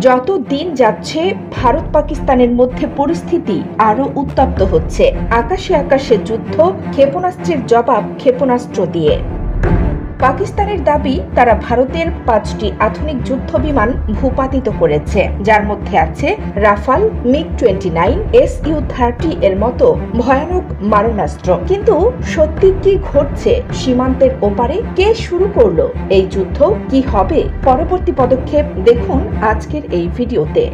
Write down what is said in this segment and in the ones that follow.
যত দিন যাচ্ছে ভারত পাকিস্তানের মধ্যে পরিস্থিতি আরো উত্তপ্ত হচ্ছে। আকাশে আকাশে যুদ্ধ, ক্ষেপণাস্ত্রের জবাব ক্ষেপণাস্ত্র দিয়ে। পাকিস্তানের দাবি তারা ভারতের 5টি আধুনিক যুদ্ধ বিমান ভূপাতিত করেছে, যার মধ্যে আছে রাফাল, MiG-29, Su-30 এর মতো ভয়ানক মারণাস্ত্র। কিন্তু সত্যি কি ঘটছে সীমান্তের ওপারে? কে শুরু করলো এই যুদ্ধ? কি হবে পরবর্তী পদক্ষেপ? দেখুন আজকের এই ভিডিওতে।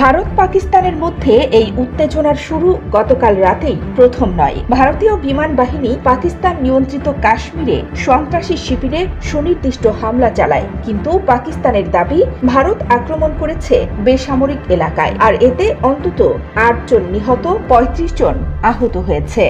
ভারত পাকিস্তানের মধ্যে এই উত্তেজনার শুরু গতকাল রাতেই প্রথম নয়। ভারতীয় বিমান বাহিনী পাকিস্তান নিয়ন্ত্রিত কাশ্মীরে সন্ত্রাসী শিবিরে সুনির্দিষ্ট হামলা চালায়, কিন্তু পাকিস্তানের দাবি ভারত আক্রমণ করেছে বেসামরিক এলাকায়, আর এতে অন্তত 8 জন নিহত, 35 জন আহত হয়েছে।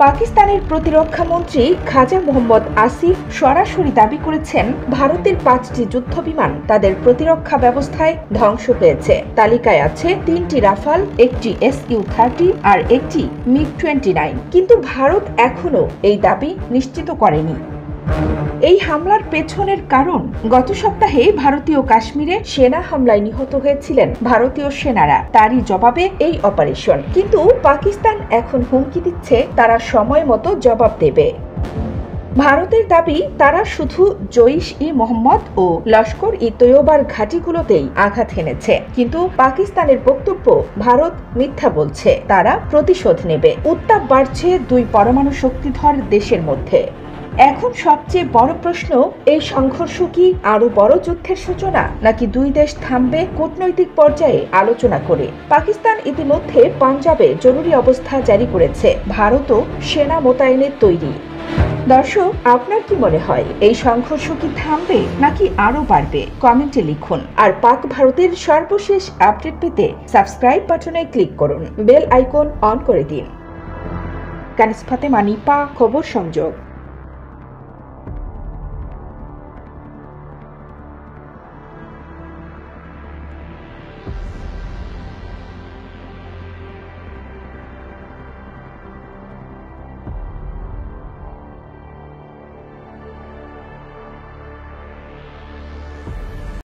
পাকিস্তানের প্রতিরক্ষা মন্ত্রী খাজা মোহাম্মদ আসিফ সরাসরি দাবি করেছেন ভারতের 5টি যুদ্ধ বিমান তাদের প্রতিরক্ষা ব্যবস্থায় ধ্বংস হয়েছে। তালিকায় আছে 3টি রাফাল, একটি Su-30 আর একটি MiG-29, কিন্তু ভারত এখনো এই দাবি নিশ্চিত করেনি। এই হামলার পেছনের কারণ, গত সপ্তাহে ভারতীয় কাশ্মীরে সেনা হামলায় নিহত হয়েছিলেন ভারতীয় সেনারা, তারই জবাবে এই অপারেশন। কিন্তু পাকিস্তান এখন হুমকি দিচ্ছে তারা সময় মতো জবাব দেবে। ভারতের দাবি তারা শুধু জইশ-ই-মোহাম্মদ ও লস্কর-ই-তৈয়বার ঘাঁটিগুলোতেই আঘাত হেনেছে, কিন্তু পাকিস্তানের বক্তব্য ভারত মিথ্যা বলছে, তারা প্রতিশোধ নেবে। উত্তাপ বাড়ছে দুই পরমাণু শক্তিধর দেশের মধ্যে। এখন সবচেয়ে বড় প্রশ্ন, এই সংঘর্ষ কি আরো বড় যুদ্ধের সূচনা, নাকি দুই দেশ থামবে কূটনৈতিক পর্যায়ে আলোচনা করে? পাকিস্তান ইতিমধ্যে পাঞ্জাবে জরুরি অবস্থা জারি করেছে, ভারতও সেনা মোতায়েনের তৈরি। দর্শক, আপনার কি মনে হয় এই সংঘর্ষ কি থামবে নাকি আরো বাড়বে? কমেন্টে লিখুন। আর পাক ভারতের সর্বশেষ আপডেট পেতে সাবস্ক্রাইব বাটনে ক্লিক করুন, বেল আইকন অন করে দিন। কানিজ ফাতেমা নিপা, খবর সংযোগ।